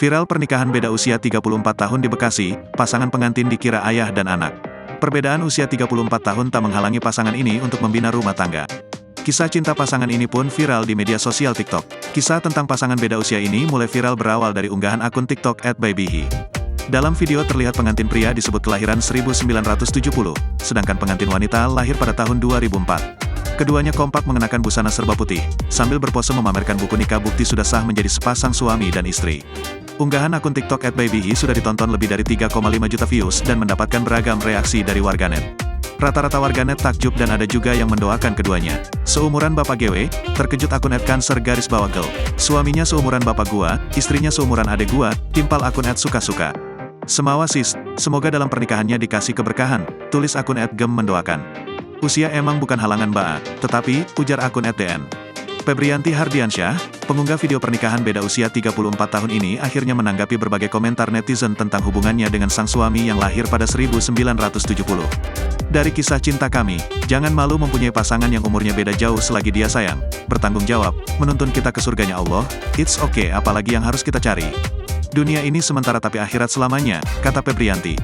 Viral pernikahan beda usia 34 tahun di Bekasi, pasangan pengantin dikira ayah dan anak. Perbedaan usia 34 tahun tak menghalangi pasangan ini untuk membina rumah tangga. Kisah cinta pasangan ini pun viral di media sosial TikTok. Kisah tentang pasangan beda usia ini mulai viral berawal dari unggahan akun TikTok @bybihi. Dalam video terlihat pengantin pria disebut kelahiran 1970, sedangkan pengantin wanita lahir pada tahun 2004. Keduanya kompak mengenakan busana serba putih, sambil berpose memamerkan buku nikah bukti sudah sah menjadi sepasang suami dan istri. Unggahan akun TikTok @bybihi sudah ditonton lebih dari 3,5 juta views dan mendapatkan beragam reaksi dari warganet. Rata-rata warganet takjub dan ada juga yang mendoakan keduanya. Seumuran Bapak GW, terkejut akun @cancer_girl. Suaminya seumuran Bapak gua, istrinya seumuran adek gua, timpal akun @suka-suka. Semawa sis, semoga dalam pernikahannya dikasih keberkahan, tulis akun @gem mendoakan. Usia emang bukan halangan Mbak, tetapi, ujar akun @dn. Febrianti Hardiansyah, pengunggah video pernikahan beda usia 34 tahun ini akhirnya menanggapi berbagai komentar netizen tentang hubungannya dengan sang suami yang lahir pada 1970. Dari kisah cinta kami, jangan malu mempunyai pasangan yang umurnya beda jauh selagi dia sayang, bertanggung jawab, menuntun kita ke surganya Allah, it's okay apalagi yang harus kita cari. Dunia ini sementara tapi akhirat selamanya, kata Febrianti.